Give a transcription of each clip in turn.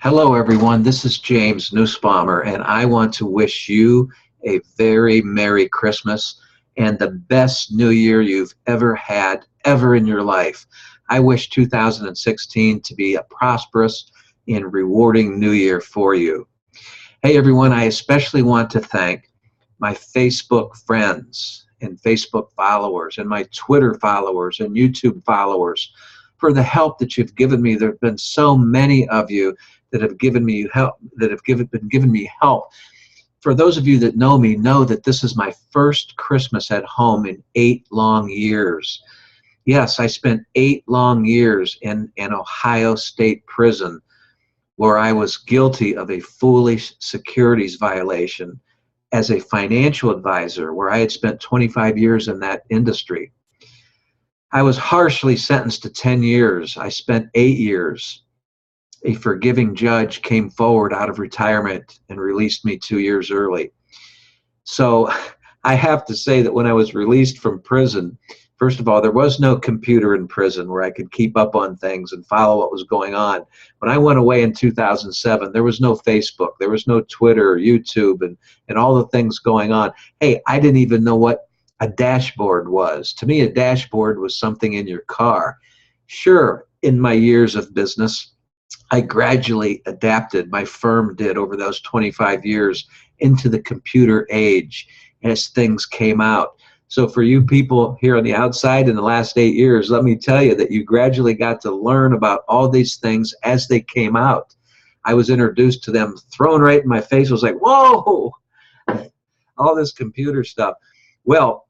Hello, everyone. This is James Nussbaumer, and I want to wish you a very Merry Christmas and the best New Year you've ever had, ever in your life. I wish 2016 to be a prosperous and rewarding New Year for you. Hey, everyone, I especially want to thank my Facebook friends and Facebook followers and my Twitter followers and YouTube followers for the help that you've given me. There have been so many of you that have given me help, been giving me help. For those of you that know me, know that this is my first Christmas at home in 8 long years. Yes, I spent 8 long years in an Ohio State prison where I was guilty of a foolish securities violation as a financial advisor, where I had spent 25 years in that industry. I was harshly sentenced to 10 years. I spent 8 years. A forgiving judge came forward out of retirement and released me 2 years early. So I have to say that when I was released from prison, first of all, there was no computer in prison where I could keep up on things and follow what was going on. When I went away in 2007, there was no Facebook, there was no Twitter or YouTube and all the things going on. Hey, I didn't even know what a dashboard was. To me, a dashboard was something in your car. Sure, in my years of business, I gradually adapted, my firm did over those 25 years, into the computer age as things came out. So for you people here on the outside in the last 8 years, let me tell you that you gradually got to learn about all these things as they came out. I was introduced to them, thrown right in my face. I was like, whoa, all this computer stuff. Well,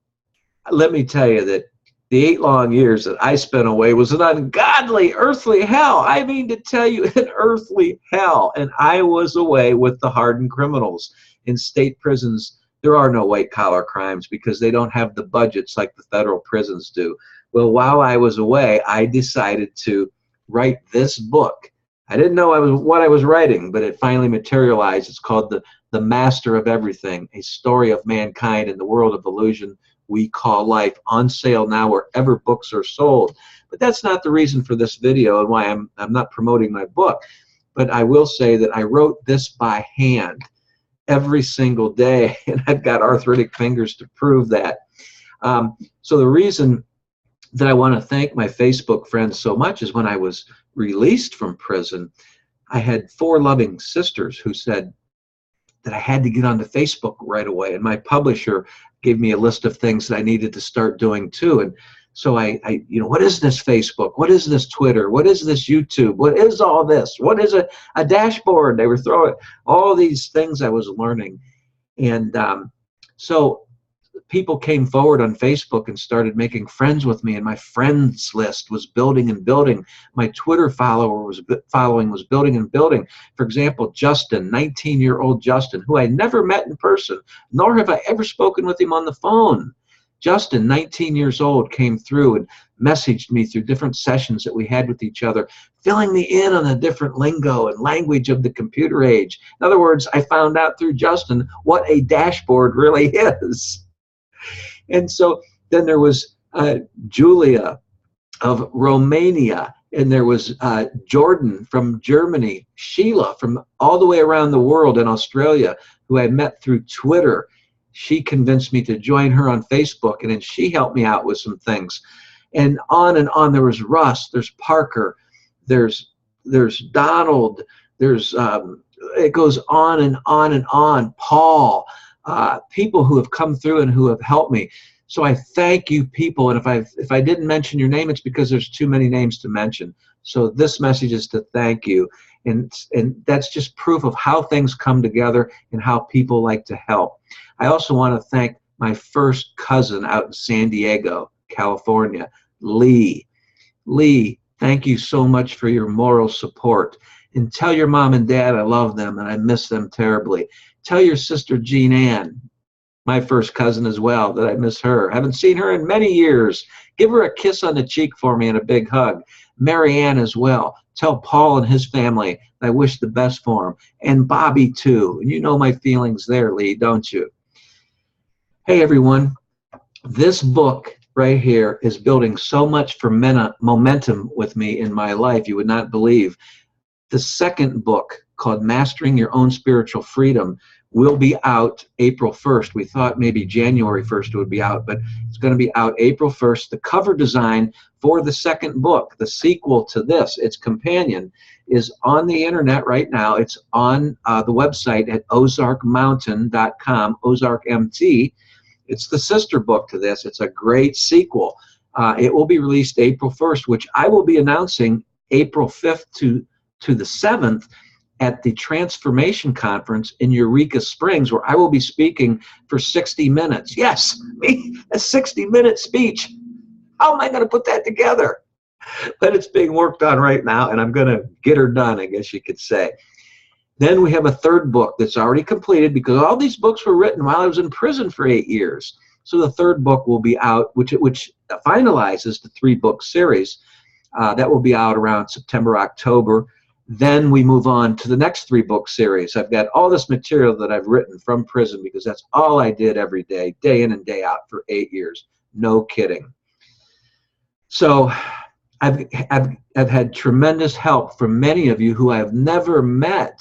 let me tell you that the 8 long years that I spent away was an ungodly earthly hell. I mean to tell you, an earthly hell. And I was away with the hardened criminals. In state prisons, there are no white-collar crimes because they don't have the budgets like the federal prisons do. Well, while I was away, I decided to write this book. I didn't know what I was writing, but it finally materialized. It's called The Master of Everything, a story of mankind in the world of illusion we call life, on sale now wherever books are sold. But that's not the reason for this video and why I'm not promoting my book. But I will say that I wrote this by hand every single day, and I've got arthritic fingers to prove that. So the reason that I want to thank my Facebook friends so much is when I was released from prison, I had 4 loving sisters who said that I had to get onto Facebook right away, and my publisher gave me a list of things that I needed to start doing too. And so what is this Facebook? What is this Twitter? What is this YouTube? What is all this? What is a dashboard? They were throwing all these things I was learning. And so people came forward on Facebook and started making friends with me, and my friends list was building and building. My Twitter following was building and building. For example, Justin, 19-year-old Justin, who I never met in person, nor have I ever spoken with him on the phone. Justin, 19 years old, came through and messaged me through different sessions that we had with each other, filling me in on the different lingo and language of the computer age. In other words, I found out through Justin what a dashboard really is. And so then there was Julia of Romania, and there was Jordan from Germany, Sheila from all the way around the world in Australia, who I met through Twitter. She convinced me to join her on Facebook, and then she helped me out with some things. And on. There was Russ, there's Parker, there's Donald, there's it goes on and on and on. Paul. People who have come through and who have helped me. So I thank you people, and if I didn't mention your name, it's because there's too many names to mention. So this message is to thank you, and that's just proof of how things come together and how people like to help. I also want to thank my first cousin out in San Diego, California, Lee. Lee, thank you so much for your moral support, and tell your mom and dad I love them and I miss them terribly. Tell your sister Jean Ann, my first cousin as well, that I miss her. Haven't seen her in many years. Give her a kiss on the cheek for me and a big hug. Mary Ann as well. Tell Paul and his family I wish the best for him. And Bobby too. And you know my feelings there, Lee, don't you? Hey everyone, this book right here is building so much momentum with me in my life you would not believe. The second book, called Mastering Your Own Spiritual Freedom, will be out April 1st. We thought maybe January 1st it would be out, but it's going to be out April 1st. The cover design for the second book, the sequel to this, its companion, is on the internet right now. It's on the website at ozarkmountain.com, Ozark MT. It's the sister book to this. It's a great sequel. It will be released April 1st, which I will be announcing April 5th to the 7th at the Transformation Conference in Eureka Springs, where I will be speaking for 60 minutes. Yes, me, a 60-minute speech. How am I going to put that together? But it's being worked on right now, and I'm going to get her done, I guess you could say. Then we have a third book that's already completed, because all these books were written while I was in prison for 8 years. So the third book will be out, which finalizes the 3-book series. That will be out around September, October. Then we move on to the next 3-book series. I've got all this material that I've written from prison, because that's all I did every day, day in and day out for 8 years. No kidding. So I've had tremendous help from many of you who I've never met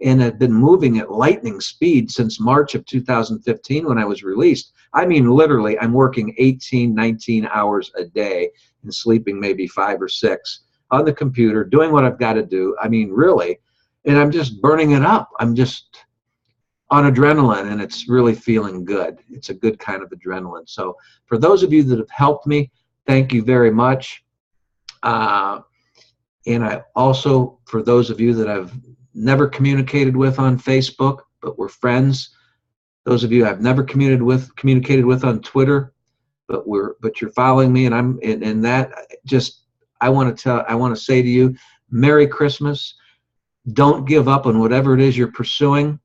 and have been moving at lightning speed since March of 2015 when I was released. I mean, literally, I'm working 18, 19 hours a day and sleeping maybe 5 or 6 on the computer, doing what I've got to do. I mean, really, and I'm just burning it up. I'm just on adrenaline, and it's really feeling good. It's a good kind of adrenaline. So for those of you that have helped me, thank you very much. And I also, for those of you that I've never communicated with on Facebook, but we're friends, those of you I've never communicated with on Twitter, but you're following me, and I want to say to you, Merry Christmas. Don't give up on whatever it is you're pursuing.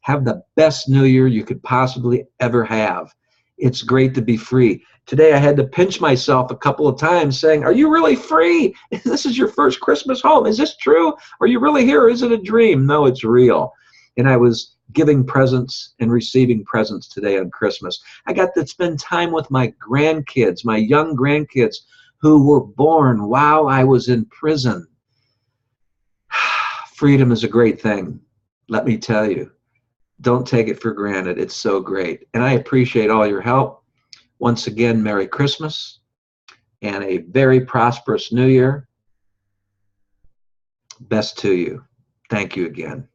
Have the best New Year you could possibly ever have. It's great to be free. Today I had to pinch myself a couple of times saying, are you really free? This is your first Christmas home. Is this true? Are you really here? Or is it a dream? No, it's real. And I was giving presents and receiving presents today on Christmas. I got to spend time with my grandkids, my young grandkids who were born while I was in prison. Freedom is a great thing, let me tell you. Don't take it for granted. It's so great. And I appreciate all your help. Once again, Merry Christmas and a very prosperous New Year. Best to you. Thank you again.